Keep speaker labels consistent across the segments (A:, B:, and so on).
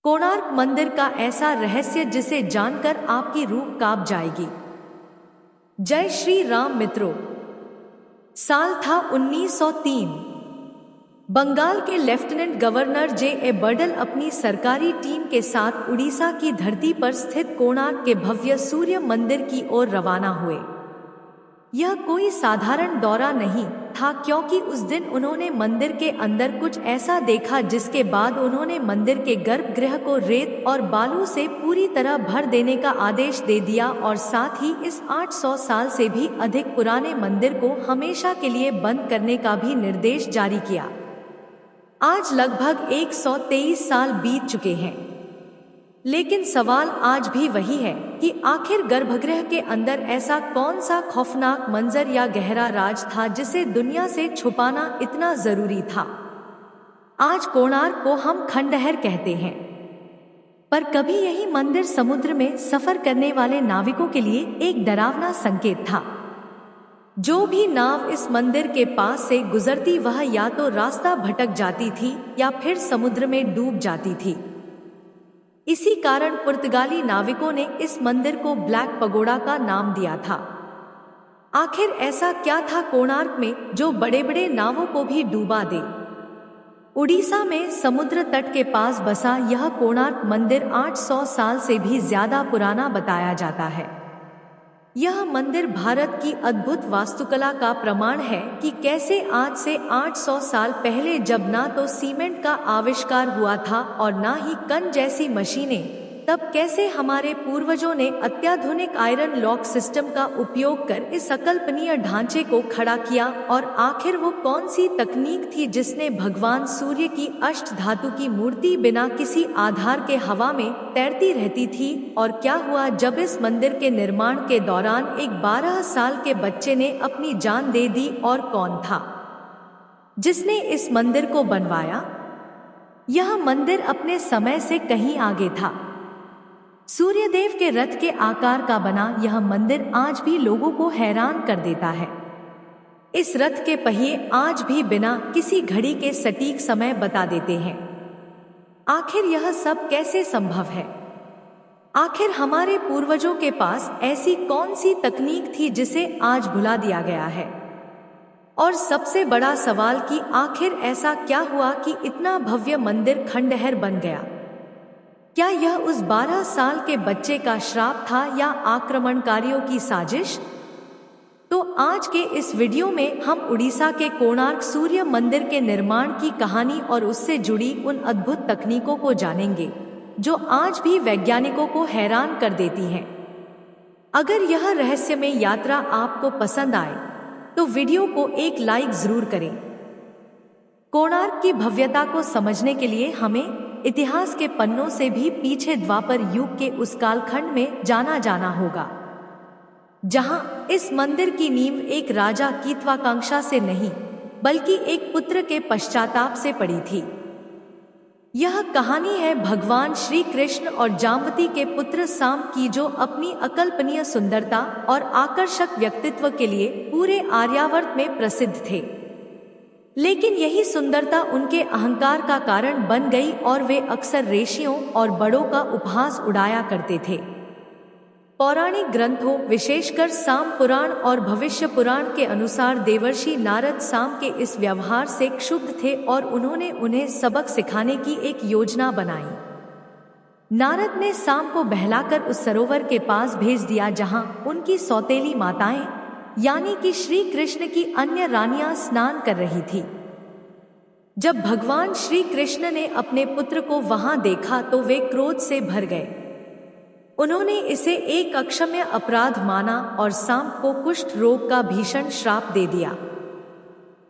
A: कोणार्क मंदिर का ऐसा रहस्य जिसे जानकर आपकी रूह कांप जाएगी। जय श्री राम मित्रों। साल था 1903। बंगाल के लेफ्टिनेंट गवर्नर जे बर्डल अपनी सरकारी टीम के साथ उड़ीसा की धरती पर स्थित कोणार्क के भव्य सूर्य मंदिर की ओर रवाना हुए। यह कोई साधारण दौरा नहीं था, क्योंकि उस दिन उन्होंने मंदिर के अंदर कुछ ऐसा देखा जिसके बाद उन्होंने मंदिर के गर्भगृह को रेत और बालू से पूरी तरह भर देने का आदेश दे दिया और साथ ही इस 800 साल से भी अधिक पुराने मंदिर को हमेशा के लिए बंद करने का भी निर्देश जारी किया। आज लगभग 123 साल बीत चुके हैं, लेकिन सवाल आज भी वही है कि आखिर गर्भगृह के अंदर ऐसा कौन सा खौफनाक मंजर या गहरा राज था जिसे दुनिया से छुपाना इतना जरूरी था। आज कोणार्क को हम खंडहर कहते हैं, पर कभी यही मंदिर समुद्र में सफर करने वाले नाविकों के लिए एक डरावना संकेत था। जो भी नाव इस मंदिर के पास से गुजरती वह या तो रास्ता भटक जाती थी या फिर समुद्र में डूब जाती थी। इसी कारण पुर्तगाली नाविकों ने इस मंदिर को ब्लैक पगोडा का नाम दिया था। आखिर ऐसा क्या था कोणार्क में जो बड़े बड़े नावों को भी डूबा दे? उड़ीसा में समुद्र तट के पास बसा यह कोणार्क मंदिर 800 साल से भी ज्यादा पुराना बताया जाता है। यह मंदिर भारत की अद्भुत वास्तुकला का प्रमाण है कि कैसे आज से 800 साल पहले, जब ना तो सीमेंट का आविष्कार हुआ था और ना ही कन जैसी मशीनें, तब कैसे हमारे पूर्वजों ने अत्याधुनिक आयरन लॉक सिस्टम का उपयोग कर इस अकल्पनीय ढांचे को खड़ा किया। और आखिर वो कौन सी तकनीक थी जिसने भगवान सूर्य की अष्ट धातु की मूर्ति बिना किसी आधार के हवा में तैरती रहती थी? और क्या हुआ जब इस मंदिर के निर्माण के दौरान एक 12 साल के बच्चे ने अपनी जान दे दी? और कौन था जिसने इस मंदिर को बनवाया? यह मंदिर अपने समय से कहीं आगे था। सूर्यदेव के रथ के आकार का बना यह मंदिर आज भी लोगों को हैरान कर देता है। इस रथ के पहिए आज भी बिना किसी घड़ी के सटीक समय बता देते हैं। आखिर यह सब कैसे संभव है? आखिर हमारे पूर्वजों के पास ऐसी कौन सी तकनीक थी जिसे आज भुला दिया गया है? और सबसे बड़ा सवाल कि आखिर ऐसा क्या हुआ कि इतना भव्य मंदिर खंडहर बन गया? क्या यह उस 12 साल के बच्चे का श्राप था या आक्रमणकारियों की साजिश? तो आज के इस वीडियो में हम उड़ीसा के कोणार्क सूर्य मंदिर के निर्माण की कहानी और उससे जुड़ी उन अद्भुत तकनीकों को जानेंगे जो आज भी वैज्ञानिकों को हैरान कर देती हैं। अगर यह रहस्यमय यात्रा आपको पसंद आए तो वीडियो को एक लाइक जरूर करें। कोणार्क की भव्यता को समझने के लिए हमें इतिहास के पन्नों से भी पीछे द्वापर युग के उस कालखंड में जाना होगा, जहां इस मंदिर की नींव एक राजा की त्वाकांक्षा से नहीं बल्कि एक पुत्र के पश्चाताप से पड़ी थी। यह कहानी है भगवान श्री कृष्ण और जाम्बती के पुत्र साम्ब की, जो अपनी अकल्पनीय सुंदरता और आकर्षक व्यक्तित्व के लिए पूरे आर्यावर्त में प्रसिद्ध थे। लेकिन यही सुंदरता उनके अहंकार का कारण बन गई और वे अक्सर ऋषियों और बड़ों का उपहास उड़ाया करते थे। पौराणिक ग्रंथों, विशेषकर साम पुराण और भविष्य पुराण के अनुसार देवर्षि नारद साम के इस व्यवहार से क्षुब्ध थे और उन्होंने उन्हें सबक सिखाने की एक योजना बनाई। नारद ने साम को बहलाकर उस सरोवर के पास भेज दिया जहां उनकी सौतेली माताएं यानी कि श्री कृष्ण की अन्य रानियां स्नान कर रही थी। जब भगवान श्री कृष्ण ने अपने पुत्र को वहां देखा तो वे क्रोध से भर गए। उन्होंने इसे एक अक्षम्य अपराध माना और सांप को कुष्ठ रोग का भीषण श्राप दे दिया।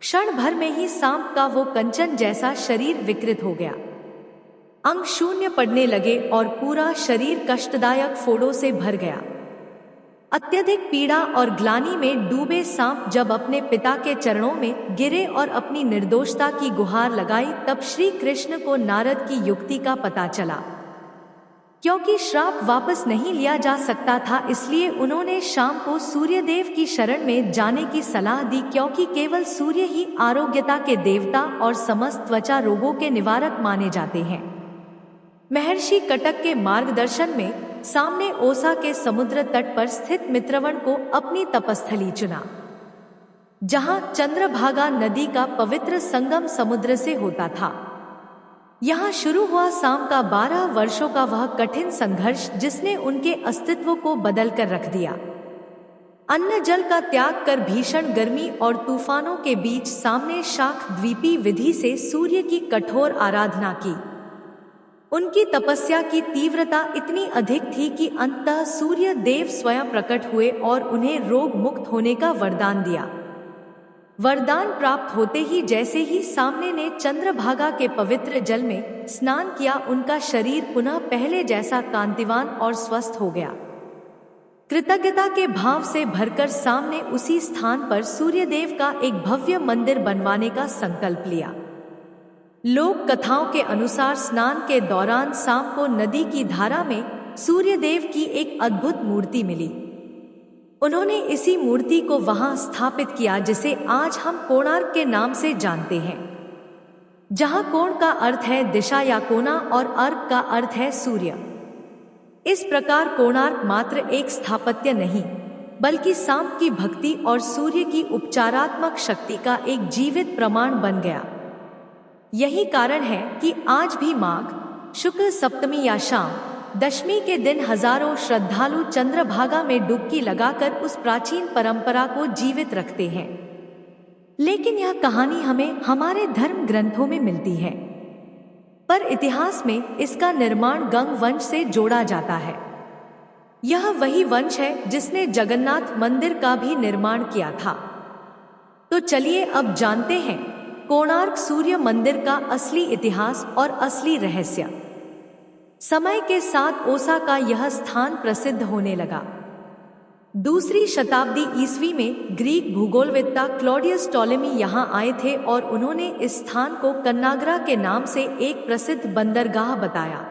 A: क्षण भर में ही सांप का वो कंचन जैसा शरीर विकृत हो गया। अंग शून्य पड़ने लगे और पूरा शरीर कष्टदायक फोड़ों से भर गया। अत्यधिक पीड़ा और ग्लानि में डूबे सांप जब अपने पिता के चरणों में गिरे और अपनी निर्दोषता की गुहार लगाई, तब श्री कृष्ण को नारद की युक्ति का पता चला। क्योंकि श्राप वापस नहीं लिया जा सकता था, इसलिए उन्होंने शाम को सूर्यदेव की शरण में जाने की सलाह दी, क्योंकि केवल सूर्य ही आरोग्यता के देवता और समस्त त्वचा रोगों के निवारक माने जाते हैं। महर्षि कटक के मार्गदर्शन में सामने ओसा के समुद्र तट पर स्थित मित्रवन को अपनी तपस्थली चुना, जहां चंद्रभागा नदी का पवित्र संगम समुद्र से होता था। यहाँ शुरू हुआ साम का 12 वर्षों का वह कठिन संघर्ष जिसने उनके अस्तित्व को बदल कर रख दिया। अन्न जल का त्याग कर भीषण गर्मी और तूफानों के बीच सामने शाख द्वीपी विधि से सूर्य की कठोर आराधना की। उनकी तपस्या की तीव्रता इतनी अधिक थी कि अंततः सूर्य देव स्वयं प्रकट हुए और उन्हें रोग मुक्त होने का वरदान दिया। वरदान प्राप्त होते ही जैसे ही सामने ने चंद्रभागा के पवित्र जल में स्नान किया, उनका शरीर पुनः पहले जैसा कांतिवान और स्वस्थ हो गया। कृतज्ञता के भाव से भरकर सामने उसी स्थान पर सूर्यदेव का एक भव्य मंदिर बनवाने का संकल्प लिया। लोक कथाओं के अनुसार स्नान के दौरान साम को नदी की धारा में सूर्यदेव की एक अद्भुत मूर्ति मिली। उन्होंने इसी मूर्ति को वहां स्थापित किया जिसे आज हम कोणार्क के नाम से जानते हैं, जहां कोण का अर्थ है दिशा या कोना और अर्क का अर्थ है सूर्य। इस प्रकार कोणार्क मात्र एक स्थापत्य नहीं बल्कि साम की भक्ति और सूर्य की उपचारात्मक शक्ति का एक जीवित प्रमाण बन गया। यही कारण है कि आज भी माघ शुक्ल सप्तमी या शाम दशमी के दिन हजारों श्रद्धालु चंद्रभागा में डुबकी लगाकर उस प्राचीन परंपरा को जीवित रखते हैं। लेकिन यह कहानी हमें हमारे धर्म ग्रंथों में मिलती है, पर इतिहास में इसका निर्माण गंग वंश से जोड़ा जाता है। यह वही वंश है जिसने जगन्नाथ मंदिर का भी निर्माण किया था। तो चलिए अब जानते हैं कोणार्क सूर्य मंदिर का असली इतिहास और असली रहस्य। समय के साथ ओसा का यह स्थान प्रसिद्ध होने लगा। दूसरी शताब्दी ईस्वी में ग्रीक भूगोलवेत्ता क्लॉडियस टॉलेमी यहाँ आए थे और उन्होंने इस स्थान को कन्नागरा के नाम से एक प्रसिद्ध बंदरगाह बताया।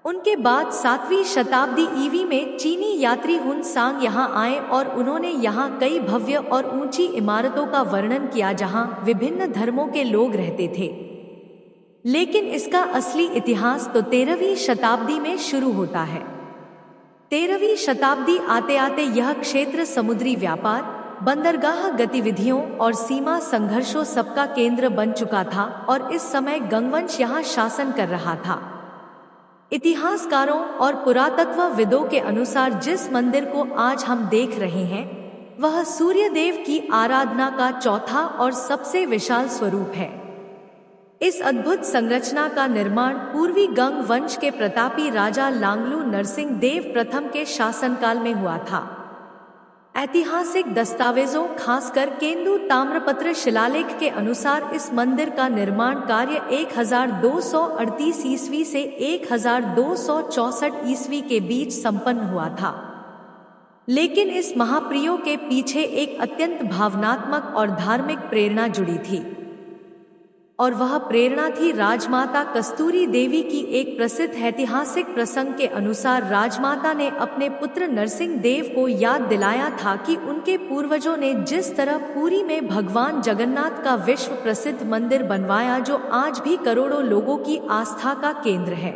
A: उनके बाद 7वीं शताब्दी ईवी में चीनी यात्री हुन सांग यहाँ आए और उन्होंने यहाँ कई भव्य और ऊंची इमारतों का वर्णन किया जहाँ विभिन्न धर्मों के लोग रहते थे। लेकिन इसका असली इतिहास तो 13वीं शताब्दी में शुरू होता है। 13वीं शताब्दी आते आते यह क्षेत्र समुद्री व्यापार, बंदरगाह गतिविधियों और सीमा संघर्षों सबका केंद्र बन चुका था और इस समय गंगवंश यहाँ शासन कर रहा था। इतिहासकारों और पुरातत्वविदों के अनुसार जिस मंदिर को आज हम देख रहे हैं वह सूर्यदेव की आराधना का चौथा और सबसे विशाल स्वरूप है। इस अद्भुत संरचना का निर्माण पूर्वी गंग वंश के प्रतापी राजा लांगलू नरसिंह देव प्रथम के शासनकाल में हुआ था। ऐतिहासिक दस्तावेजों खासकर केंदू ताम्रपत्र शिलालेख के अनुसार इस मंदिर का निर्माण कार्य 1238 ईस्वी से 1264 ईस्वी के बीच संपन्न हुआ था। लेकिन इस महाप्रियो के पीछे एक अत्यंत भावनात्मक और धार्मिक प्रेरणा जुड़ी थी, और वह प्रेरणा थी राजमाता कस्तूरी देवी की। एक प्रसिद्ध ऐतिहासिक प्रसंग के अनुसार राजमाता ने अपने पुत्र नरसिंह देव को याद दिलाया था कि उनके पूर्वजों ने जिस तरह पुरी में भगवान जगन्नाथ का विश्व प्रसिद्ध मंदिर बनवाया जो आज भी करोड़ों लोगों की आस्था का केंद्र है।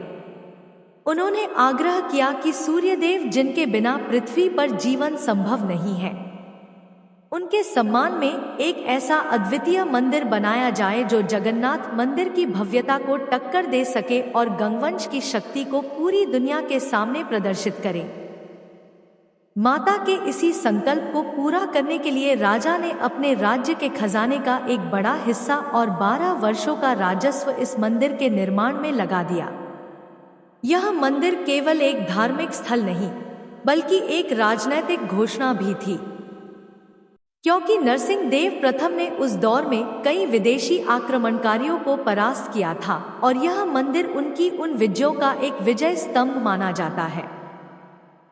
A: उन्होंने आग्रह किया कि सूर्यदेव जिनके बिना पृथ्वी पर जीवन संभव नहीं है, उनके सम्मान में एक ऐसा अद्वितीय मंदिर बनाया जाए जो जगन्नाथ मंदिर की भव्यता को टक्कर दे सके और गंगवंश की शक्ति को पूरी दुनिया के सामने प्रदर्शित करे। माता के इसी संकल्प को पूरा करने के लिए राजा ने अपने राज्य के खजाने का एक बड़ा हिस्सा और 12 वर्षों का राजस्व इस मंदिर के निर्माण में लगा दिया। यह मंदिर केवल एक धार्मिक स्थल नहीं बल्कि एक राजनैतिक घोषणा भी थी, क्योंकि नरसिंह देव प्रथम ने उस दौर में कई विदेशी आक्रमणकारियों को परास्त किया था और यह मंदिर उनकी उन विजयों का एक विजय स्तंभ माना जाता है।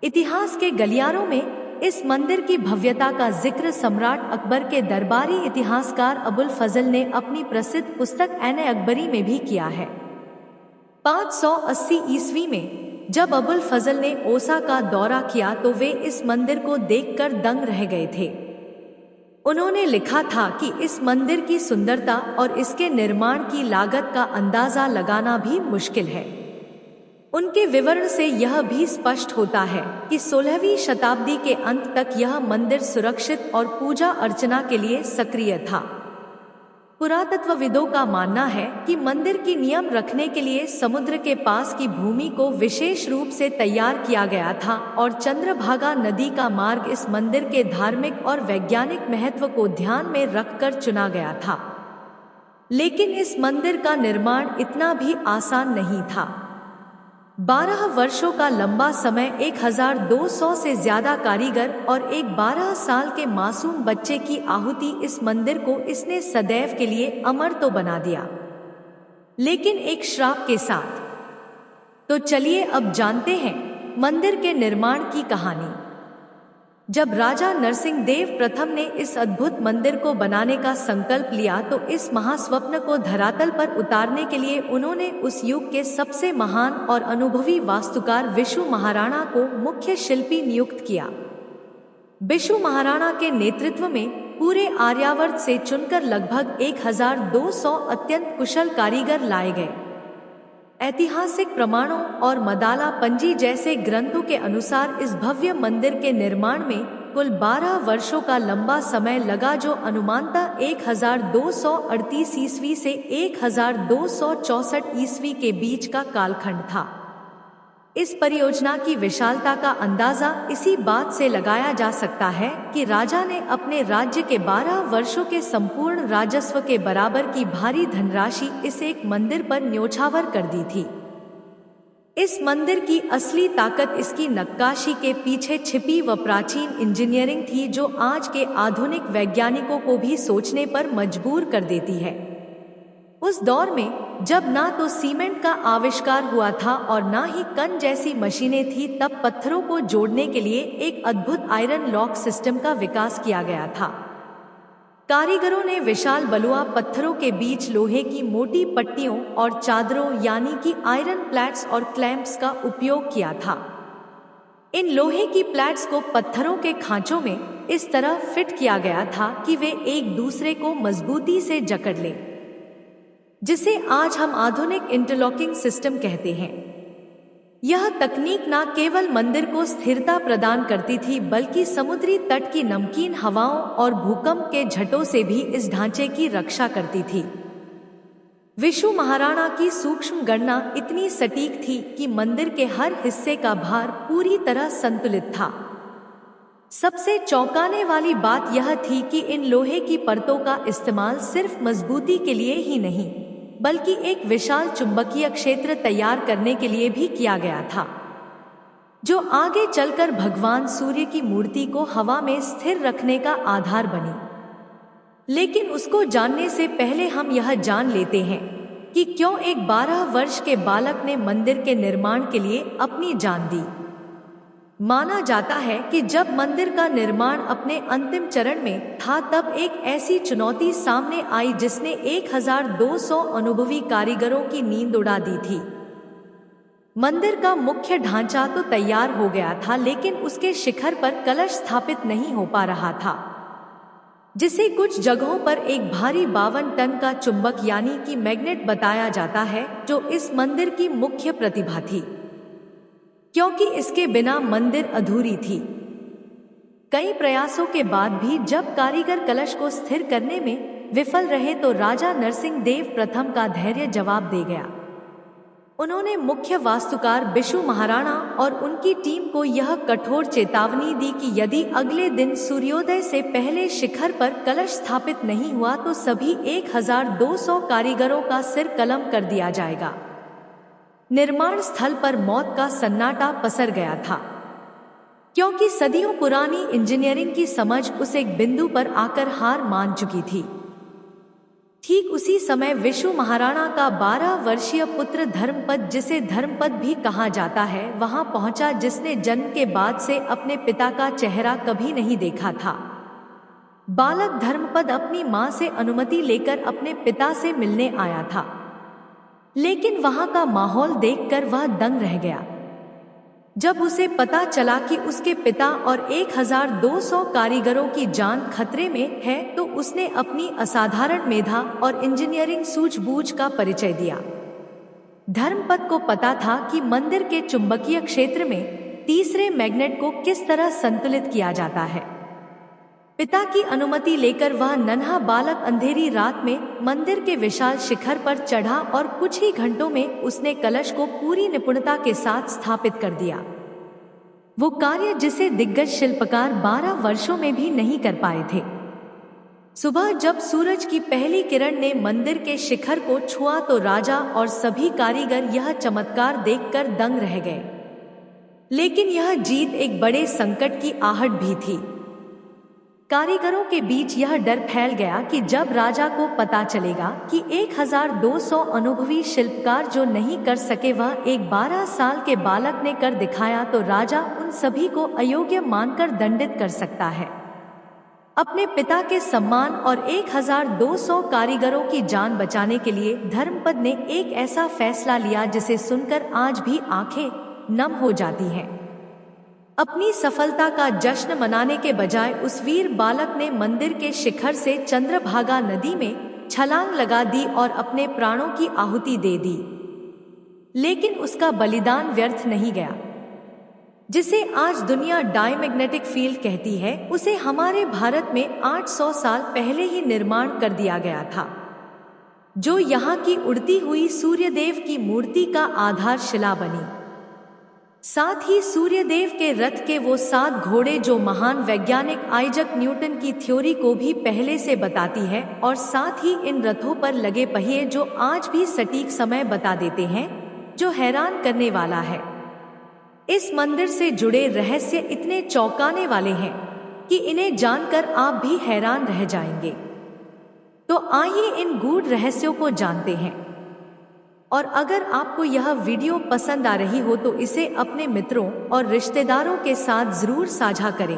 A: इतिहास के गलियारों में इस मंदिर की भव्यता का जिक्र सम्राट अकबर के दरबारी इतिहासकार अबुल फजल ने अपनी प्रसिद्ध पुस्तक ऐन अकबरी में भी किया है। 580 ईस्वी में जब अबुल फजल ने ओसा का दौरा किया तो वे इस मंदिर को देखकर दंग रह गए थे। उन्होंने लिखा था कि इस मंदिर की सुंदरता और इसके निर्माण की लागत का अंदाजा लगाना भी मुश्किल है। उनके विवरण से यह भी स्पष्ट होता है कि 16वीं शताब्दी के अंत तक यह मंदिर सुरक्षित और पूजा अर्चना के लिए सक्रिय था। पुरातत्वविदों का मानना है कि मंदिर की नियम रखने के लिए समुद्र के पास की भूमि को विशेष रूप से तैयार किया गया था और चंद्रभागा नदी का मार्ग इस मंदिर के धार्मिक और वैज्ञानिक महत्व को ध्यान में रखकर चुना गया था। लेकिन इस मंदिर का निर्माण इतना भी आसान नहीं था। 12 वर्षों का लंबा समय, 1200 से ज्यादा कारीगर और एक 12 साल के मासूम बच्चे की आहुति इस मंदिर को इसने सदैव के लिए अमर तो बना दिया, लेकिन एक श्राप के साथ। तो चलिए अब जानते हैं मंदिर के निर्माण की कहानी। जब राजा नरसिंह देव प्रथम ने इस अद्भुत मंदिर को बनाने का संकल्प लिया तो इस महास्वप्न को धरातल पर उतारने के लिए उन्होंने उस युग के सबसे महान और अनुभवी वास्तुकार विशु महाराणा को मुख्य शिल्पी नियुक्त किया। विशु महाराणा के नेतृत्व में पूरे आर्यावर्त से चुनकर लगभग 1200 अत्यंत कुशल कारीगर लाए गए। ऐतिहासिक प्रमाणों और मदाला पंजी जैसे ग्रंथों के अनुसार इस भव्य मंदिर के निर्माण में कुल 12 वर्षों का लंबा समय लगा, जो अनुमानतः 1238 ईस्वी से 1264 ईस्वी के बीच का कालखंड था। इस परियोजना की विशालता का अंदाजा इसी बात से लगाया जा सकता है कि राजा ने अपने राज्य के 12 वर्षों के संपूर्ण राजस्व के बराबर की भारी धनराशि इस एक मंदिर पर न्योछावर कर दी थी। इस मंदिर की असली ताकत इसकी नक्काशी के पीछे छिपी व प्राचीन इंजीनियरिंग थी, जो आज के आधुनिक वैज्ञानिकों को भी सोचने पर मजबूर कर देती है। उस दौर में जब ना तो सीमेंट का आविष्कार हुआ था और ना ही कन जैसी मशीनें थी, तब पत्थरों को जोड़ने के लिए एक अद्भुत आयरन लॉक सिस्टम का विकास किया गया था। कारीगरों ने विशाल बलुआ पत्थरों के बीच लोहे की मोटी पट्टियों और चादरों यानी कि आयरन प्लेट्स और क्लैंप्स का उपयोग किया था। इन लोहे की प्लेट्स को पत्थरों के खांचों में इस तरह फिट किया गया था कि वे एक दूसरे को मजबूती से जकड़ लें, जिसे आज हम आधुनिक इंटरलॉकिंग सिस्टम कहते हैं। यह तकनीक न केवल मंदिर को स्थिरता प्रदान करती थी, बल्कि समुद्री तट की नमकीन हवाओं और भूकंप के झटों से भी इस ढांचे की रक्षा करती थी। विशु महाराणा की सूक्ष्म गणना इतनी सटीक थी कि मंदिर के हर हिस्से का भार पूरी तरह संतुलित था। सबसे चौंकाने वाली बात यह थी कि इन लोहे की परतों का इस्तेमाल सिर्फ मजबूती के लिए ही नहीं, बल्कि एक विशाल चुंबकीय क्षेत्र तैयार करने के लिए भी किया गया था, जो आगे चलकर भगवान सूर्य की मूर्ति को हवा में स्थिर रखने का आधार बनी। लेकिन उसको जानने से पहले हम यह जान लेते हैं कि क्यों एक 12 वर्ष के बालक ने मंदिर के निर्माण के लिए अपनी जान दी। माना जाता है कि जब मंदिर का निर्माण अपने अंतिम चरण में था, तब एक ऐसी चुनौती सामने आई जिसने 1200 अनुभवी कारीगरों की नींद उड़ा दी थी। मंदिर का मुख्य ढांचा तो तैयार हो गया था, लेकिन उसके शिखर पर कलश स्थापित नहीं हो पा रहा था, जिसे कुछ जगहों पर एक भारी 52 टन का चुंबक यानी कि मैग्नेट बताया जाता है, जो इस मंदिर की मुख्य प्रतिभा थी, क्योंकि इसके बिना मंदिर अधूरी थी। कई प्रयासों के बाद भी जब कारीगर कलश को स्थिर करने में विफल रहे तो राजा नरसिंह देव प्रथम का धैर्य जवाब दे गया। उन्होंने मुख्य वास्तुकार विशु महाराणा और उनकी टीम को यह कठोर चेतावनी दी कि यदि अगले दिन सूर्योदय से पहले शिखर पर कलश स्थापित नहीं हुआ तो सभी 1200 कारीगरों का सिर कलम कर दिया जाएगा। निर्माण स्थल पर मौत का सन्नाटा पसर गया था, क्योंकि सदियों पुरानी इंजीनियरिंग की समझ उस एक बिंदु पर आकर हार मान चुकी थी। ठीक उसी समय विशु महाराणा का 12 वर्षीय पुत्र धर्मपद, जिसे धर्मपद भी कहा जाता है, वहां पहुंचा, जिसने जन्म के बाद से अपने पिता का चेहरा कभी नहीं देखा था। बालक धर्मपद अपनी मां से अनुमति लेकर अपने पिता से मिलने आया था, लेकिन वहां का माहौल देखकर वह दंग रह गया। जब उसे पता चला कि उसके पिता और 1200 कारीगरों की जान खतरे में है, तो उसने अपनी असाधारण मेधा और इंजीनियरिंग सूझबूझ का परिचय दिया। धर्मपद को पता था कि मंदिर के चुंबकीय क्षेत्र में तीसरे मैग्नेट को किस तरह संतुलित किया जाता है। पिता की अनुमति लेकर वह नन्हा बालक अंधेरी रात में मंदिर के विशाल शिखर पर चढ़ा और कुछ ही घंटों में उसने कलश को पूरी निपुणता के साथ स्थापित कर दिया। वो कार्य जिसे दिग्गज शिल्पकार 12 वर्षों में भी नहीं कर पाए थे। सुबह जब सूरज की पहली किरण ने मंदिर के शिखर को छुआ तो राजा और सभी कारीगर यह चमत्कार देखकर दंग रह गए। लेकिन यह जीत एक बड़े संकट की आहट भी थी। कारीगरों के बीच यह डर फैल गया कि जब राजा को पता चलेगा कि 1200 अनुभवी शिल्पकार जो नहीं कर सके वह एक 12 साल के बालक ने कर दिखाया तो राजा उन सभी को अयोग्य मानकर दंडित कर सकता है। अपने पिता के सम्मान और 1200 कारीगरों की जान बचाने के लिए धर्मपद ने एक ऐसा फैसला लिया जिसे सुनकर आज भी आंखें नम हो जाती हैं। अपनी सफलता का जश्न मनाने के बजाय उस वीर बालक ने मंदिर के शिखर से चंद्रभागा नदी में छलांग लगा दी और अपने प्राणों की आहुति दे दी। लेकिन उसका बलिदान व्यर्थ नहीं गया। जिसे आज दुनिया डायमैग्नेटिक फील्ड कहती है, उसे हमारे भारत में 800 साल पहले ही निर्माण कर दिया गया था, जो यहाँ की उड़ती हुई सूर्यदेव की मूर्ति का आधारशिला बनी। साथ ही सूर्यदेव के रथ के वो 7 घोड़े जो महान वैज्ञानिक आइजक न्यूटन की थ्योरी को भी पहले से बताती है, और साथ ही इन रथों पर लगे पहिए जो आज भी सटीक समय बता देते हैं, जो हैरान करने वाला है। इस मंदिर से जुड़े रहस्य इतने चौंकाने वाले हैं कि इन्हें जानकर आप भी हैरान रह जाएंगे। तो आइए इन गूढ़ रहस्यों को जानते हैं। और अगर आपको यह वीडियो पसंद आ रही हो तो इसे अपने मित्रों और रिश्तेदारों के साथ जरूर साझा करें,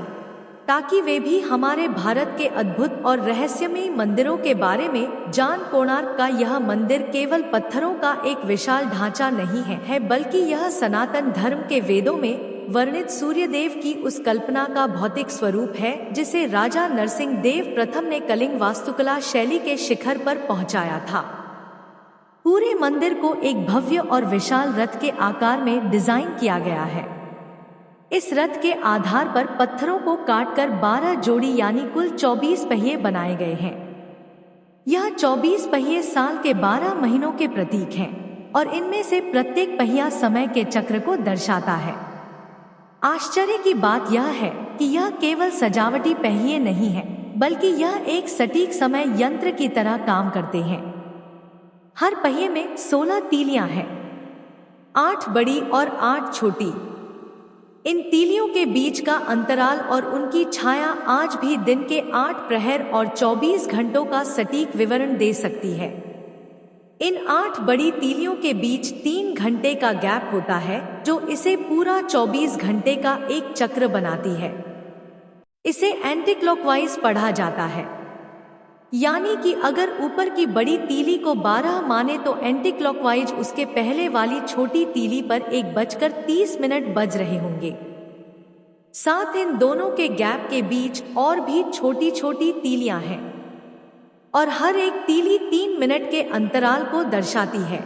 A: ताकि वे भी हमारे भारत के अद्भुत और रहस्यमयी मंदिरों के बारे में जान। कोणार्क का यह मंदिर केवल पत्थरों का एक विशाल ढांचा नहीं है, बल्कि यह सनातन धर्म के वेदों में वर्णित सूर्यदेव की उस कल्पना का भौतिक स्वरूप है जिसे राजा नरसिंह देव प्रथम ने कलिंग वास्तुकला शैली के शिखर पर पहुंचाया था। पूरे मंदिर को एक भव्य और विशाल रथ के आकार में डिजाइन किया गया है। इस रथ के आधार पर पत्थरों को काटकर 12 जोड़ी यानी कुल 24 पहिए बनाए गए हैं। यह 24 पहिए साल के 12 महीनों के प्रतीक हैं और इनमें से प्रत्येक पहिया समय के चक्र को दर्शाता है। आश्चर्य की बात यह है कि यह केवल सजावटी पहिए नहीं है, बल्कि यह एक सटीक समय यंत्र की तरह काम करते हैं। हर पहिए में 16 तीलियां हैं, 8 बड़ी और 8 छोटी। इन तीलियों के बीच का अंतराल और उनकी छाया आज भी दिन के 8 प्रहर और 24 घंटों का सटीक विवरण दे सकती है। इन 8 बड़ी तीलियों के बीच 3 घंटे का गैप होता है, जो इसे पूरा 24 घंटे का एक चक्र बनाती है। इसे एंटी क्लॉकवाइज पढ़ा जाता है, यानी कि अगर ऊपर की बड़ी तीली को 12 माने तो एंटी क्लॉकवाइज उसके पहले वाली छोटी तीली पर 1:30 बज रहे होंगे। साथ इन दोनों के गैप के बीच और भी छोटी छोटी तीलियां हैं और हर एक तीली 3 मिनट के अंतराल को दर्शाती है।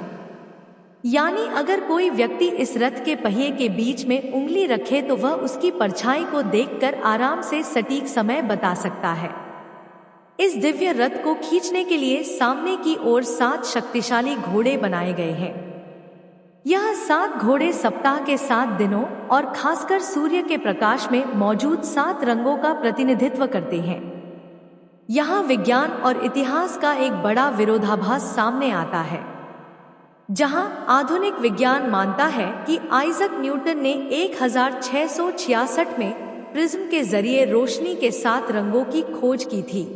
A: यानी अगर कोई व्यक्ति इस रथ के पहिए के बीच में उंगली रखे तो वह उसकी परछाई को देखकर आराम से सटीक समय बता सकता है। इस दिव्य रथ को खींचने के लिए सामने की ओर 7 शक्तिशाली घोड़े बनाए गए हैं। यह 7 घोड़े सप्ताह के 7 दिनों और खासकर सूर्य के प्रकाश में मौजूद 7 रंगों का प्रतिनिधित्व करते हैं। यहाँ विज्ञान और इतिहास का एक बड़ा विरोधाभास सामने आता है। जहाँ आधुनिक विज्ञान मानता है कि आइजक न्यूटन ने 1666 में प्रिज्म के जरिए रोशनी के 7 रंगों की खोज की थी,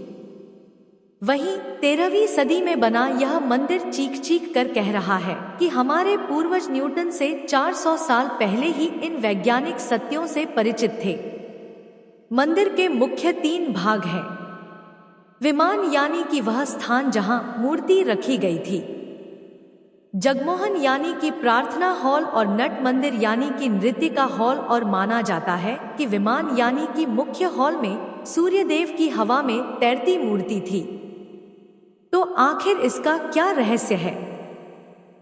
A: वहीं 13वीं सदी में बना यह मंदिर चीख चीख कर कह रहा है कि हमारे पूर्वज न्यूटन से 400 साल पहले ही इन वैज्ञानिक सत्यों से परिचित थे। मंदिर के मुख्य 3 भाग हैं। विमान यानी कि वह स्थान जहां मूर्ति रखी गई थी, जगमोहन यानी कि प्रार्थना हॉल और नट मंदिर यानी कि नृत्य का हॉल। और माना जाता है कि विमान यानी कि मुख्य हॉल में सूर्यदेव की हवा में तैरती मूर्ति थी। तो आखिर इसका क्या रहस्य है?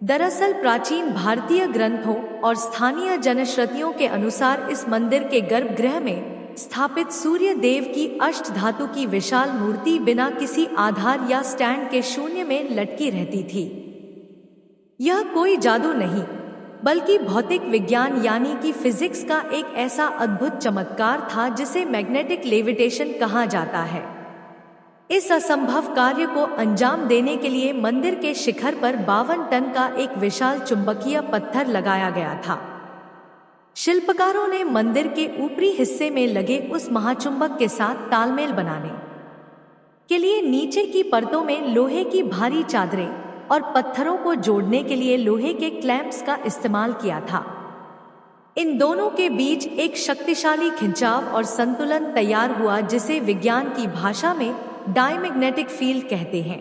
A: दरअसल प्राचीन भारतीय ग्रंथों और स्थानीय जनश्रुतियों के अनुसार इस मंदिर के गर्भगृह में स्थापित सूर्य देव की अष्टधातु की विशाल मूर्ति बिना किसी आधार या स्टैंड के शून्य में लटकी रहती थी। यह कोई जादू नहीं, बल्कि भौतिक विज्ञान यानी कि फिजिक्स का एक ऐसा अद्भुत चमत्कार था जिसे मैग्नेटिक लेविटेशन कहा जाता है। इस असंभव कार्य को अंजाम देने के लिए मंदिर के शिखर पर 52 टन का एक विशाल चुंबकीय पत्थर लगाया गया था। शिल्पकारों ने मंदिर के ऊपरी हिस्से में लगे उस महाचुंबक के साथ तालमेल बनाने के लिए नीचे की परतों में लोहे की भारी चादरें और पत्थरों को जोड़ने के लिए लोहे के क्लैंप्स का इस्तेमाल किया था। इन दोनों के बीच एक शक्तिशाली खिंचाव और संतुलन तैयार हुआ जिसे विज्ञान की भाषा में डायमैग्नेटिक फील्ड कहते हैं।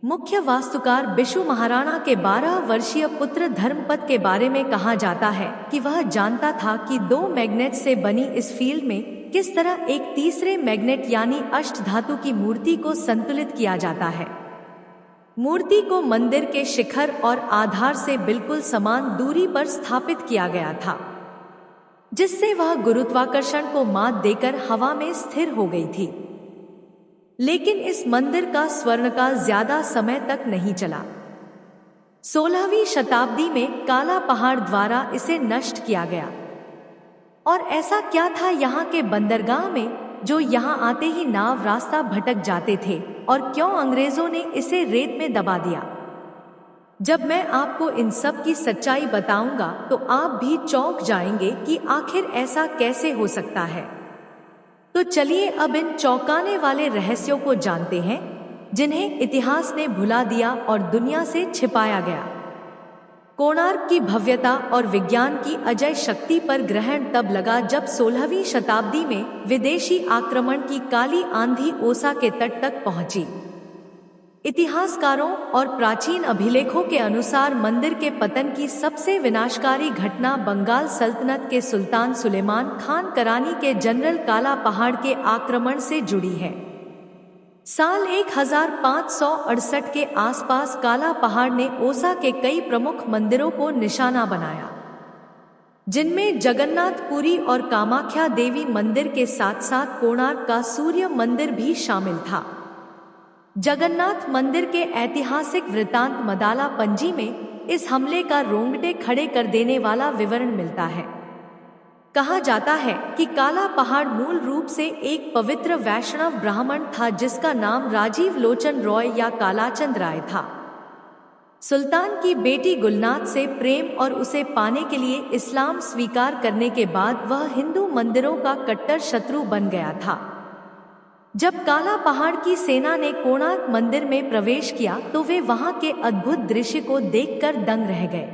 A: मुख्य वास्तुकार बिशु महाराणा के 12 वर्षीय पुत्र धर्मपद के बारे में कहा जाता है कि वह जानता था कि 2 मैग्नेट से बनी इस फील्ड में किस तरह एक तीसरे मैग्नेट यानी अष्टधातु की मूर्ति को संतुलित किया जाता है। मूर्ति को मंदिर के शिखर और आधार से बिल्कुल समान दूरी पर स्थापित किया गया था, जिससे वह गुरुत्वाकर्षण को मात देकर हवा में स्थिर हो गई थी। लेकिन इस मंदिर का स्वर्णकाल ज्यादा समय तक नहीं चला। 16वीं शताब्दी में काला पहाड़ द्वारा इसे नष्ट किया गया। और ऐसा क्या था यहाँ के बंदरगाह में जो यहाँ आते ही नाव रास्ता भटक जाते थे, और क्यों अंग्रेजों ने इसे रेत में दबा दिया? जब मैं आपको इन सब की सच्चाई बताऊंगा तो आप भी चौंक जाएंगे कि आखिर ऐसा कैसे हो सकता है। तो चलिए अब इन चौंकाने वाले रहस्यों को जानते हैं जिन्हें इतिहास ने भुला दिया और दुनिया से छिपाया गया। कोणार्क की भव्यता और विज्ञान की अजय शक्ति पर ग्रहण तब लगा जब 16वीं शताब्दी में विदेशी आक्रमण की काली आंधी ओसा के तट तक पहुंची। इतिहासकारों और प्राचीन अभिलेखों के अनुसार मंदिर के पतन की सबसे विनाशकारी घटना बंगाल सल्तनत के सुल्तान सुलेमान खान करानी के जनरल काला पहाड़ के आक्रमण से जुड़ी है। साल 1568 के आसपास काला पहाड़ ने ओसा के कई प्रमुख मंदिरों को निशाना बनाया, जिनमें जगन्नाथपुरी और कामाख्या देवी मंदिर के साथ साथ कोणार्क का सूर्य मंदिर भी शामिल था। जगन्नाथ मंदिर के ऐतिहासिक वृत्तांत मदाला पंजी में इस हमले का रोंगटे खड़े कर देने वाला विवरण मिलता है। कहा जाता है कि काला पहाड़ मूल रूप से एक पवित्र वैष्णव ब्राह्मण था जिसका नाम राजीव लोचन रॉय या कालाचंद राय था। सुल्तान की बेटी गुलनाथ से प्रेम और उसे पाने के लिए इस्लाम स्वीकार करने के बाद वह हिंदू मंदिरों का कट्टर शत्रु बन गया था। जब काला पहाड़ की सेना ने कोणार्क मंदिर में प्रवेश किया तो वे वहां के अद्भुत दृश्य को देखकर दंग रह गए।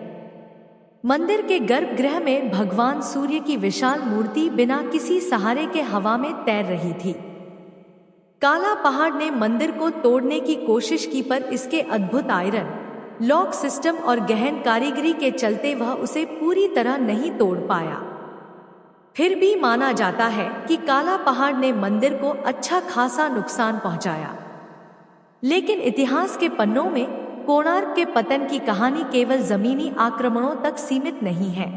A: मंदिर के गर्भगृह में भगवान सूर्य की विशाल मूर्ति बिना किसी सहारे के हवा में तैर रही थी। काला पहाड़ ने मंदिर को तोड़ने की कोशिश की पर इसके अद्भुत आयरन लॉक सिस्टम और गहन कारीगरी के चलते वह उसे पूरी तरह नहीं तोड़ पाया। फिर भी माना जाता है कि काला पहाड़ ने मंदिर को अच्छा खासा नुकसान पहुंचाया। लेकिन इतिहास के पन्नों में कोणार्क के पतन की कहानी केवल जमीनी आक्रमणों तक सीमित नहीं है,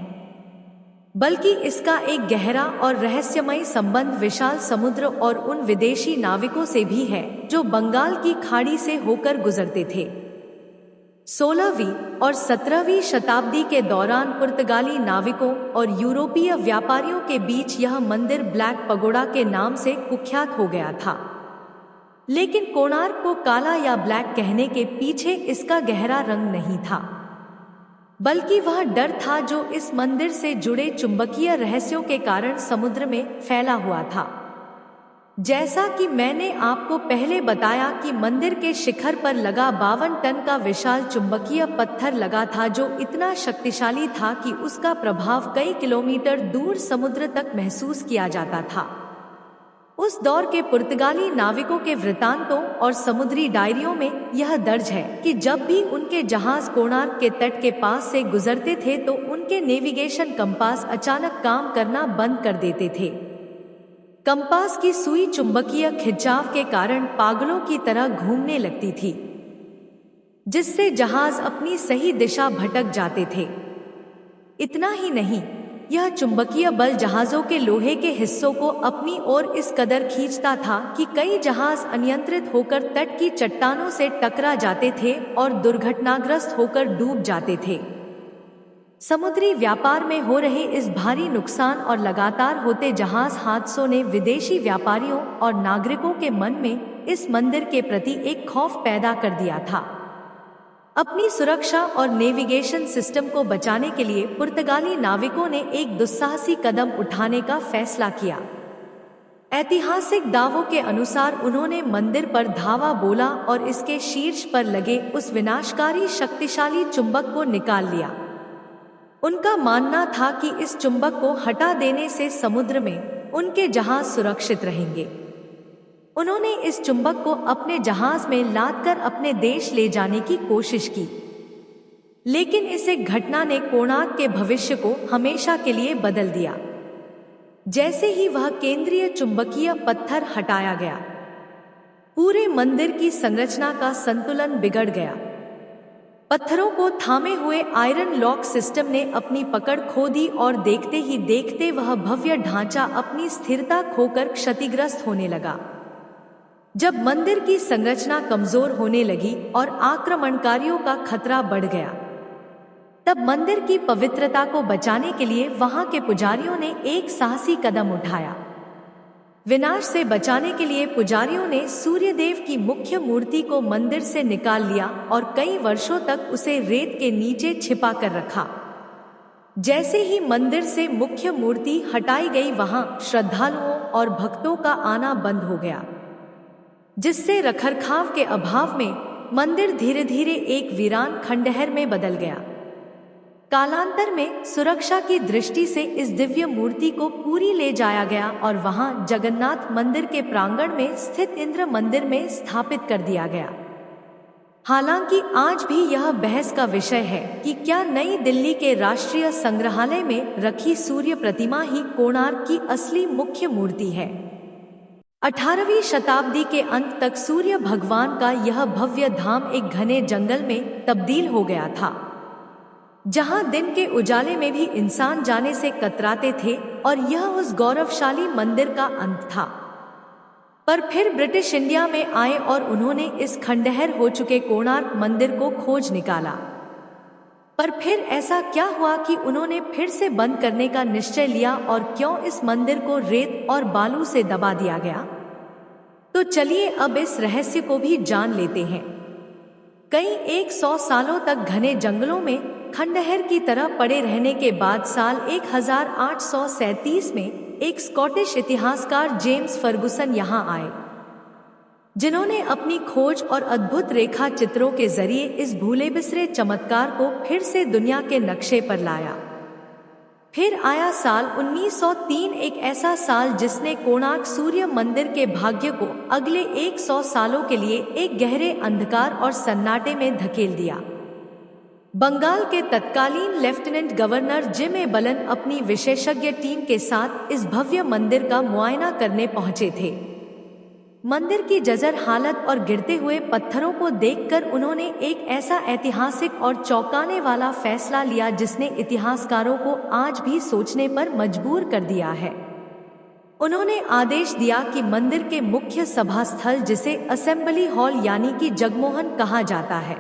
A: बल्कि इसका एक गहरा और रहस्यमय संबंध विशाल समुद्र और उन विदेशी नाविकों से भी है जो बंगाल की खाड़ी से होकर गुजरते थे। 16वीं और 17वीं शताब्दी के दौरान पुर्तगाली नाविकों और यूरोपीय व्यापारियों के बीच यह मंदिर ब्लैक पगोडा के नाम से कुख्यात हो गया था। लेकिन कोणार्क को काला या ब्लैक कहने के पीछे इसका गहरा रंग नहीं था, बल्कि वह डर था जो इस मंदिर से जुड़े चुंबकीय रहस्यों के कारण समुद्र में फैला हुआ था। जैसा कि मैंने आपको पहले बताया कि मंदिर के शिखर पर लगा 52 टन का विशाल चुंबकीय पत्थर लगा था जो इतना शक्तिशाली था कि उसका प्रभाव कई किलोमीटर दूर समुद्र तक महसूस किया जाता था। उस दौर के पुर्तगाली नाविकों के वृतांतों और समुद्री डायरियों में यह दर्ज है कि जब भी उनके जहाज कोणार्क के तट के पास से गुजरते थे तो उनके नेविगेशन कंपास अचानक काम करना बंद कर देते थे। कंपास की सुई चुंबकीय खिंचाव के कारण पागलों की तरह घूमने लगती थी। जिससे जहाज अपनी सही दिशा भटक जाते थे। इतना ही नहीं, यह चुंबकीय बल जहाजों के लोहे के हिस्सों को अपनी ओर इस कदर खींचता था कि कई जहाज अनियंत्रित होकर तट की चट्टानों से टकरा जाते थे और दुर्घटनाग्रस्त होकर डूब जाते थे। समुद्री व्यापार में हो रहे इस भारी नुकसान और लगातार होते जहाज हादसों ने विदेशी व्यापारियों और नागरिकों के मन में इस मंदिर के प्रति एक खौफ पैदा कर दिया था। अपनी सुरक्षा और नेविगेशन सिस्टम को बचाने के लिए पुर्तगाली नाविकों ने एक दुस्साहसी कदम उठाने का फैसला किया। ऐतिहासिक दावों के अनुसार उन्होंने मंदिर पर धावा बोला और इसके शीर्ष पर लगे उस विनाशकारी शक्तिशाली चुंबक को निकाल लिया। उनका मानना था कि इस चुंबक को हटा देने से समुद्र में उनके जहाज सुरक्षित रहेंगे। उन्होंने इस चुंबक को अपने जहाज में लादकर अपने देश ले जाने की कोशिश की, लेकिन इस एक घटना ने कोणार्क के भविष्य को हमेशा के लिए बदल दिया। जैसे ही वह केंद्रीय चुंबकीय पत्थर हटाया गया, पूरे मंदिर की संरचना का संतुलन बिगड़ गया। पत्थरों को थामे हुए आयरन लॉक सिस्टम ने अपनी पकड़ खो दी और देखते ही देखते वह भव्य ढांचा अपनी स्थिरता खोकर क्षतिग्रस्त होने लगा। जब मंदिर की संरचना कमजोर होने लगी और आक्रमणकारियों का खतरा बढ़ गया, तब मंदिर की पवित्रता को बचाने के लिए वहां के पुजारियों ने एक साहसी कदम उठाया। विनाश से बचाने के लिए पुजारियों ने सूर्यदेव की मुख्य मूर्ति को मंदिर से निकाल लिया और कई वर्षों तक उसे रेत के नीचे छिपा कर रखा। जैसे ही मंदिर से मुख्य मूर्ति हटाई गई, वहां श्रद्धालुओं और भक्तों का आना बंद हो गया, जिससे रखरखाव के अभाव में मंदिर धीरे धीरे एक वीरान खंडहर में बदल गया। कालांतर में सुरक्षा की दृष्टि से इस दिव्य मूर्ति को पुरी ले जाया गया और वहां जगन्नाथ मंदिर के प्रांगण में स्थित इंद्र मंदिर में स्थापित कर दिया गया। हालांकि आज भी यह बहस का विषय है कि क्या नई दिल्ली के राष्ट्रीय संग्रहालय में रखी सूर्य प्रतिमा ही कोणार्क की असली मुख्य मूर्ति है। 18वीं शताब्दी के अंत तक सूर्य भगवान का यह भव्य धाम एक घने जंगल में तब्दील हो गया था, जहां दिन के उजाले में भी इंसान जाने से कतराते थे, और यह उस गौरवशाली मंदिर का अंत था। पर फिर ब्रिटिश इंडिया में आए और उन्होंने इस खंडहर हो चुके कोणार्क मंदिर को खोज निकाला। पर फिर ऐसा क्या हुआ कि उन्होंने फिर से बंद करने का निश्चय लिया, और क्यों इस मंदिर को रेत और बालू से दबा दिया गया? तो चलिए अब इस रहस्य को भी जान लेते हैं। कई 100 सालों तक घने जंगलों में खंडहर की तरह पड़े रहने के बाद साल 1837 में एक स्कॉटिश इतिहासकार जेम्स फर्गुसन यहां आए, जिन्होंने अपनी खोज और अद्भुत रेखा चित्रों के जरिए इस भूले बिसरे चमत्कार को फिर से दुनिया के नक्शे पर लाया। फिर आया साल 1903, एक ऐसा साल जिसने कोणार्क सूर्य मंदिर के भाग्य को अगले 100 सालों के लिए एक गहरे अंधकार और सन्नाटे में धकेल दिया। बंगाल के तत्कालीन लेफ्टिनेंट गवर्नर जिम ए बलन अपनी विशेषज्ञ टीम के साथ इस भव्य मंदिर का मुआयना करने पहुंचे थे। मंदिर की जर्जर हालत और गिरते हुए पत्थरों को देखकर उन्होंने एक ऐसा ऐतिहासिक और चौंकाने वाला फैसला लिया जिसने इतिहासकारों को आज भी सोचने पर मजबूर कर दिया है। उन्होंने आदेश दिया कि मंदिर के मुख्य सभा स्थल, जिसे असेंबली हॉल यानी कि जगमोहन कहा जाता है,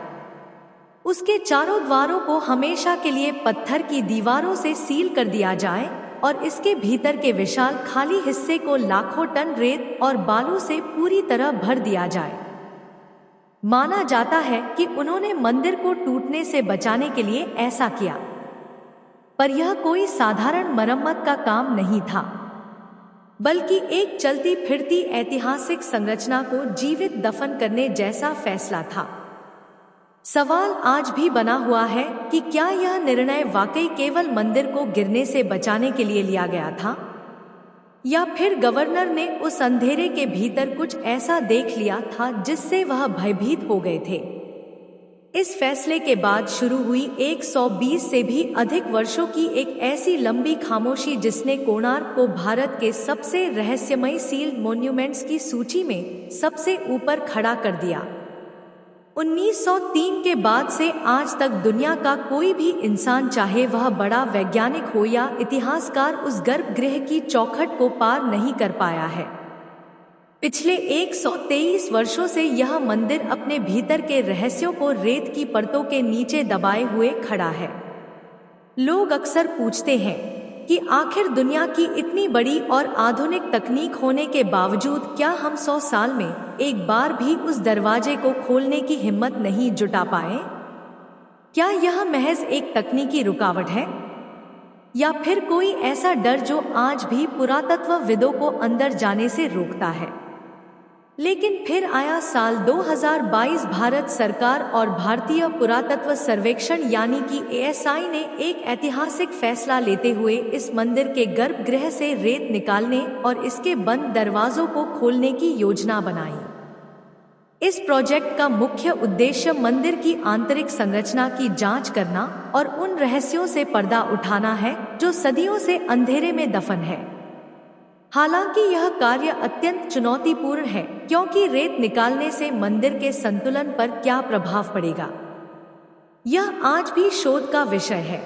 A: उसके चारों द्वारों को हमेशा के लिए पत्थर की दीवारों से सील कर दिया जाए और इसके भीतर के विशाल खाली हिस्से को लाखों टन रेत और बालू से पूरी तरह भर दिया जाए। माना जाता है कि उन्होंने मंदिर को टूटने से बचाने के लिए ऐसा किया, पर यह कोई साधारण मरम्मत का काम नहीं था, बल्कि एक चलती फिरती ऐतिहासिक संरचना को जीवित दफन करने जैसा फैसला था। सवाल आज भी बना हुआ है कि क्या यह निर्णय वाकई केवल मंदिर को गिरने से बचाने के लिए लिया गया था, या फिर गवर्नर ने उस अंधेरे के भीतर कुछ ऐसा देख लिया था जिससे वह भयभीत हो गए थे। इस फैसले के बाद शुरू हुई 120 से भी अधिक वर्षों की एक ऐसी लंबी खामोशी जिसने कोणार्क को भारत के सबसे रहस्यमयी सील्ड मॉन्यूमेंट्स की सूची में सबसे ऊपर खड़ा कर दिया। 1903 के बाद से आज तक दुनिया का कोई भी इंसान, चाहे वह बड़ा वैज्ञानिक हो या इतिहासकार, उस गर्भगृह की चौखट को पार नहीं कर पाया है। पिछले 123 वर्षों से यह मंदिर अपने भीतर के रहस्यों को रेत की परतों के नीचे दबाए हुए खड़ा है। लोग अक्सर पूछते हैं कि आखिर दुनिया की इतनी बड़ी और आधुनिक तकनीक होने के बावजूद क्या हम 100 साल में एक बार भी उस दरवाजे को खोलने की हिम्मत नहीं जुटा पाए? क्या यह महज एक तकनीकी रुकावट है या फिर कोई ऐसा डर जो आज भी पुरातत्वविदों को अंदर जाने से रोकता है? लेकिन फिर आया साल 2022। भारत सरकार और भारतीय पुरातत्व सर्वेक्षण यानी कि ASI ने एक ऐतिहासिक फैसला लेते हुए इस मंदिर के गर्भगृह से रेत निकालने और इसके बंद दरवाजों को खोलने की योजना बनाई। इस प्रोजेक्ट का मुख्य उद्देश्य मंदिर की आंतरिक संरचना की जांच करना और उन रहस्यों से पर्दा उठाना है जो सदियों से अंधेरे में दफन है। हालांकि यह कार्य अत्यंत चुनौतीपूर्ण है, क्योंकि रेत निकालने से मंदिर के संतुलन पर क्या प्रभाव पड़ेगा, यह आज भी शोध का विषय है।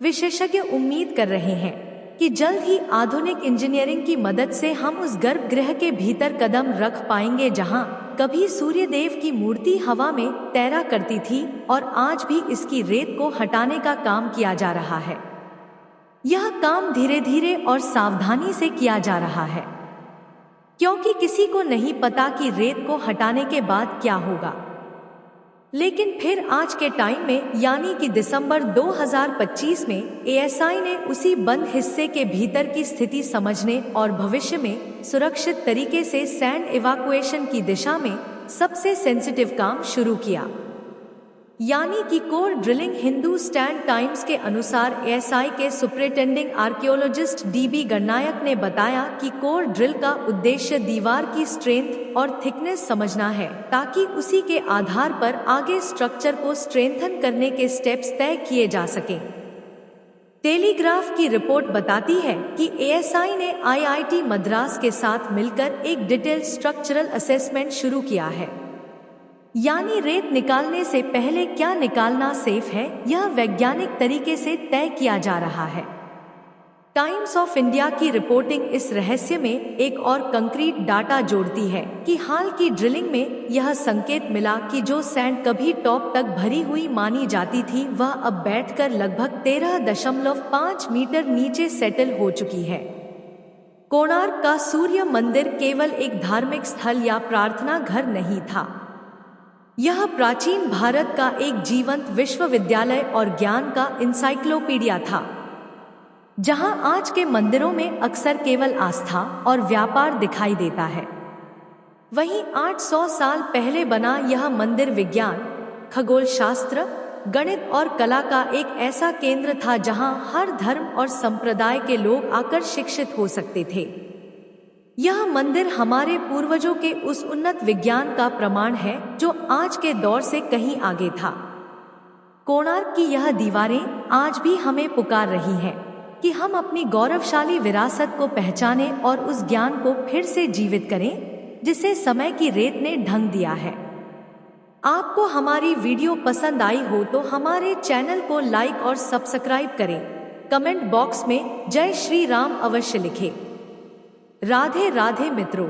A: विशेषज्ञ उम्मीद कर रहे हैं कि जल्द ही आधुनिक इंजीनियरिंग की मदद से हम उस गर्भगृह के भीतर कदम रख पाएंगे जहां कभी सूर्यदेव की मूर्ति हवा में तैरा करती थी और आज भी इसकी रेत को हटाने का काम किया जा रहा है। यह काम धीरे धीरे और सावधानी से किया जा रहा है, क्योंकि किसी को नहीं पता कि रेत को हटाने के बाद क्या होगा। लेकिन फिर आज के टाइम में यानी कि दिसंबर 2025 में ASI ने उसी बंद हिस्से के भीतर की स्थिति समझने और भविष्य में सुरक्षित तरीके से सैंड इवैक्यूएशन की दिशा में सबसे सेंसिटिव काम शुरू किया, यानी कि कोर ड्रिलिंग। हिंदुस्तान टाइम्स के अनुसार ASI के सुपरिटेंडिंग आर्कियोलॉजिस्ट DB गणनायक ने बताया कि कोर ड्रिल का उद्देश्य दीवार की स्ट्रेंथ और थिकनेस समझना है, ताकि उसी के आधार पर आगे स्ट्रक्चर को स्ट्रेंथन करने के स्टेप्स तय किए जा सकें। टेलीग्राफ की रिपोर्ट बताती है कि ASI ने IIT मद्रास के साथ मिलकर एक डिटेल्ड स्ट्रक्चरल असेसमेंट शुरू किया है, यानी रेत निकालने से पहले क्या निकालना सेफ है, यह वैज्ञानिक तरीके से तय किया जा रहा है। टाइम्स ऑफ इंडिया की रिपोर्टिंग इस रहस्य में एक और कंक्रीट डाटा जोड़ती है कि हाल की ड्रिलिंग में यह संकेत मिला कि जो सैंड कभी टॉप तक भरी हुई मानी जाती थी, वह अब बैठकर लगभग 13.5 मीटर नीचे सेटल हो चुकी है। कोणार्क का सूर्य मंदिर केवल एक धार्मिक स्थल या प्रार्थना घर नहीं था, यह प्राचीन भारत का एक जीवंत विश्वविद्यालय और ज्ञान का इंसाइक्लोपीडिया था, जहां आज के मंदिरों में अक्सर केवल आस्था और व्यापार दिखाई देता है। वहीं 800 साल पहले बना यह मंदिर विज्ञान, खगोल शास्त्र, गणित और कला का एक ऐसा केंद्र था जहां हर धर्म और संप्रदाय के लोग आकर शिक्षित हो सकते थे। यह मंदिर हमारे पूर्वजों के उस उन्नत विज्ञान का प्रमाण है जो आज के दौर से कहीं आगे था। कोणार्क की यह दीवारें आज भी हमें पुकार रही हैं कि हम अपनी गौरवशाली विरासत को पहचानें और उस ज्ञान को फिर से जीवित करें जिसे समय की रेत ने ढंग दिया है। आपको हमारी वीडियो पसंद आई हो तो हमारे चैनल को लाइक और सब्सक्राइब करें। कमेंट बॉक्स में जय श्री राम अवश्य लिखें। राधे राधे मित्रों।